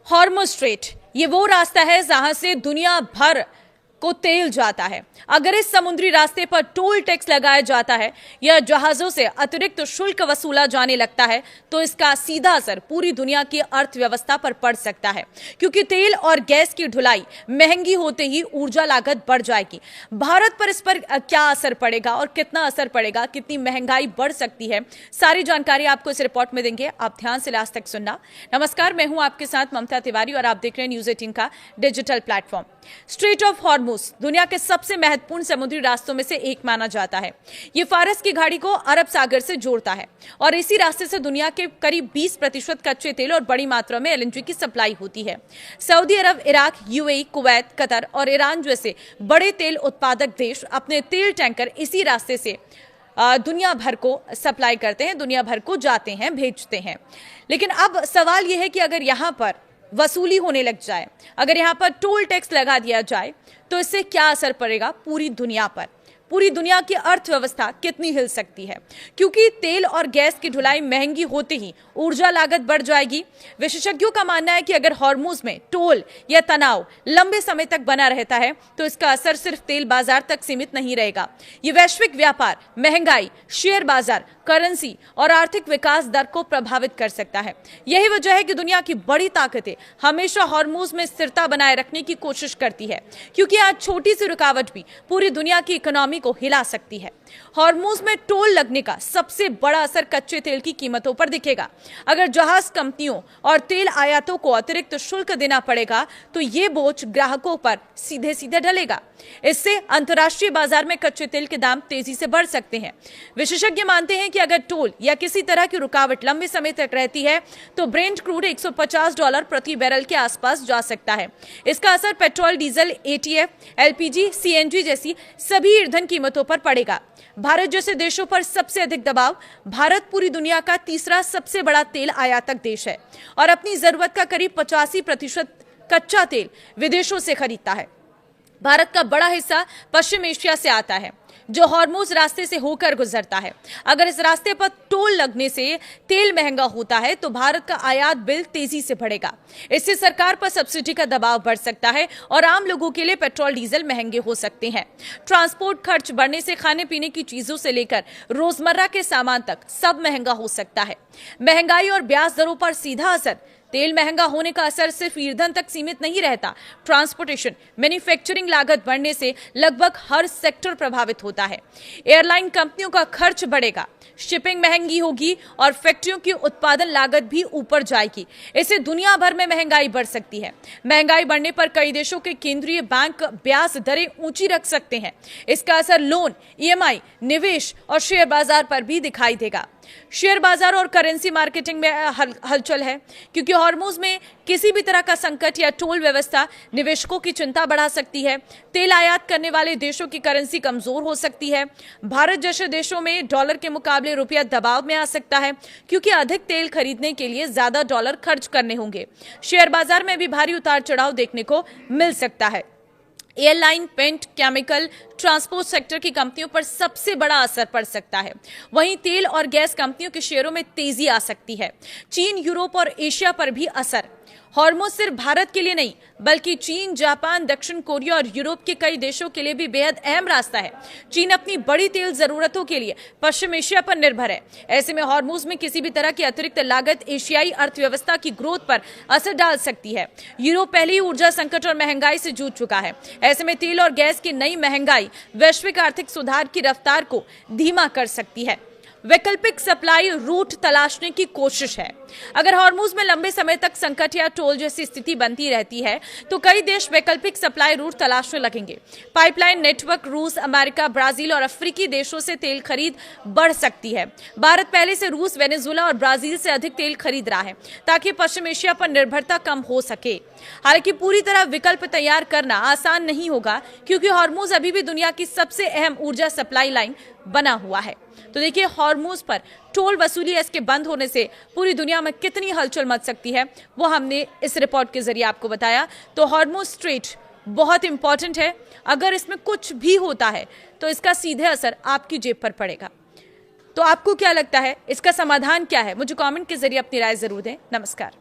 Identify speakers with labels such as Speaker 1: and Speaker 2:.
Speaker 1: Hormuz straight ये वो रास्ता है जहां से दुनिया भर को तेल जाता है। अगर इस समुद्री रास्ते पर टोल टैक्स लगाया जाता है या जहाजों से अतिरिक्त शुल्क वसूला जाने लगता है तो इसका सीधा असर पूरी दुनिया की अर्थव्यवस्था पर पड़ सकता है, क्योंकि तेल और गैस की ढुलाई महंगी होते ही ऊर्जा लागत बढ़ जाएगी। भारत पर इस पर क्या असर पड़ेगा और कितना असर पड़ेगा, कितनी महंगाई बढ़ सकती है, सारी जानकारी आपको इस रिपोर्ट में देंगे। आप ध्यान से लास्ट तक सुनना। नमस्कार, मैं हूं आपके साथ ममता तिवारी और आप देख रहे हैं न्यूज़ 18 का digital platform. Straight of Hormuz दुनिया के सबसे महत्वपूर्ण समुद्री रास्तों में से एक माना जाता है। ये फारस की खाड़ी को अरब सागर से जोड़ता है और इसी रास्ते से दुनिया के करीब 20% कच्चे तेल और बड़ी मात्रा में एलएनजी की सप्लाई होती है। सऊदी अरब, इराक, यूएई, कुवैत, कतर और ईरान जैसे बड़े तेल उत्पादक देश अपने तेल टैंकर इसी रास्ते से दुनिया भर को सप्लाई करते हैं, दुनिया भर को जाते हैं, भेजते हैं। लेकिन अब सवाल यह है कि अगर यहाँ पर वसूली होने लग जाए, अगर यहाँ पर टोल टैक्स लगा दिया जाए तो इससे क्या असर पड़ेगा पूरी दुनिया पर। पूरी दुनिया की अर्थव्यवस्था कितनी हिल सकती है, क्योंकि तेल और गैस की ढुलाई महंगी होते ही ऊर्जा लागत बढ़ जाएगी। विशेषज्ञों का मानना है कि अगर हॉर्मुज़ में टोल या तनाव लंबे समय तक बना रहता है तो इसका असर सिर्फ तेल बाजार तक सीमित नहीं रहेगा। ये वैश्विक व्यापार, महंगाई, शेयर बाजार, करेंसी और आर्थिक विकास दर को प्रभावित कर सकता है। यही वजह है कि दुनिया की बड़ी ताकतें हमेशा हॉर्मुज़ में स्थिरता बनाए रखने की कोशिश करती है, क्योंकि आज छोटी सी रुकावट भी पूरी दुनिया की इकोनॉमी को हिला सकती है। हॉर्मुज़ में टोल लगने का सबसे बड़ा असर कच्चे तेल की कीमतों पर दिखेगा। अगर जहाज कंपनियों और तेल आयातों को अतिरिक्त शुल्क देना पड़ेगा तो ये बोझ ग्राहकों पर सीधे सीधे ढलेगा। इससे अंतर्राष्ट्रीय बाजार में कच्चे तेल के दाम तेजी से बढ़ सकते हैं। विशेषज्ञ मानते हैं कि अगर टोल या किसी तरह की रुकावट लंबे समय तक रहती है तो ब्रेंट क्रूड $150 प्रति बैरल के आसपास जा सकता है। इसका असर petrol, diesel, ETF, LPG, CNG जैसी सभी ईंधन कीमतों पर पड़ेगा। भारत जैसे देशों पर सबसे अधिक दबाव। भारत पूरी दुनिया का तीसरा सबसे बड़ा तेल आयातक देश है और अपनी जरूरत का करीब 85% कच्चा तेल विदेशों से खरीदता है। भारत का बड़ा हिस्सा पश्चिम एशिया से आता है जो हॉर्मुज़ रास्ते से होकर गुजरता है। अगर इस रास्ते पर टोल लगने से तेल महंगा होता है तो भारत का आयात बिल तेजी से बढ़ेगा। इससे सरकार पर सब्सिडी का दबाव बढ़ सकता है और आम लोगों के लिए पेट्रोल, डीजल महंगे हो सकते हैं। ट्रांसपोर्ट खर्च बढ़ने से खाने पीने की चीजों से लेकर रोजमर्रा के सामान तक सब महंगा हो सकता है। महंगाई और ब्याज दरों पर सीधा असर। तेल महंगा होने का असर सिर्फ ईंधन तक सीमित नहीं रहता। ट्रांसपोर्टेशन, मैन्युफैक्चरिंग लागत बढ़ने से लगभग हर सेक्टर प्रभावित होता है। एयरलाइन कंपनियों का खर्च बढ़ेगा, शिपिंग महंगी होगी और फैक्ट्रियों की उत्पादन लागत भी ऊपर जाएगी। इससे दुनिया भर में महंगाई बढ़ सकती है। महंगाई बढ़ने पर कई देशों के केंद्रीय बैंक ब्याज दरें ऊंची रख सकते हैं। इसका असर लोन, ईएमआई, निवेश और शेयर बाजार पर भी दिखाई देगा। शेयर बाजार और करेंसी मार्केटिंग में हलचल है, क्योंकि हॉर्मुज़ में किसी भी तरह का संकट या टोल व्यवस्था निवेशकों की चिंता बढ़ा सकती है। तेल आयात करने वाले देशों की करेंसी कमजोर हो सकती है। भारत जैसे देशों में डॉलर के मुकाबले रुपया दबाव में आ सकता है, क्योंकि अधिक तेल खरीदने के लिए ज्यादा डॉलर खर्च करने होंगे। शेयर बाजार में भी भारी उतार चढ़ाव देखने को मिल सकता है। Airline, paint, chemical, transport sector की कंपनियों पर सबसे बड़ा असर पड़ सकता है। वहीं तेल और गैस कंपनियों के शेयरों में तेजी आ सकती है। चीन, यूरोप और एशिया पर भी असर। हॉर्मुज़ सिर्फ भारत के लिए नहीं बल्कि चीन, जापान, दक्षिण कोरिया और यूरोप के कई देशों के लिए भी बेहद अहम रास्ता है। चीन अपनी बड़ी तेल जरूरतों के लिए पश्चिम एशिया पर निर्भर है। ऐसे में हॉर्मुज़ में किसी भी तरह की अतिरिक्त लागत एशियाई अर्थव्यवस्था की ग्रोथ पर असर डाल सकती है। यूरोप पहले ही ऊर्जा संकट और महंगाई से जूझ चुका है। ऐसे में तेल और गैस की नई महंगाई वैश्विक आर्थिक सुधार की रफ्तार को धीमा कर सकती है। वैकल्पिक सप्लाई रूट तलाशने की कोशिश है। अगर हॉर्मुज़ में लंबे समय तक संकट या टोल जैसी स्थिति बनती रहती है तो कई देश वैकल्पिक सप्लाई रूट तलाशने लगेंगे। पाइपलाइन नेटवर्क रूस, अमेरिका, ब्राजील और अफ्रीकी देशों से तेल खरीद बढ़ सकती है। भारत पहले से रूस, वेनेजुएला और ब्राजील से अधिक तेल खरीद रहा है ताकि पश्चिम एशिया पर निर्भरता कम हो सके। हालांकि पूरी तरह विकल्प तैयार करना आसान नहीं होगा, क्योंकि हॉर्मुज़ अभी भी दुनिया की सबसे अहम ऊर्जा सप्लाई लाइन बना हुआ है। तो देखिए, हॉर्मुज़ पर टोल वसूली इसके बंद होने से पूरी दुनिया में कितनी हलचल मच सकती है वो हमने इस रिपोर्ट के जरिए आपको बताया। तो हॉर्मुज़ स्ट्रेट बहुत इंपॉर्टेंट है। अगर इसमें कुछ भी होता है तो इसका सीधे असर आपकी जेब पर पड़ेगा। तो आपको क्या लगता है, इसका समाधान क्या है? मुझे कमेंट के जरिए अपनी राय जरूर दें। नमस्कार।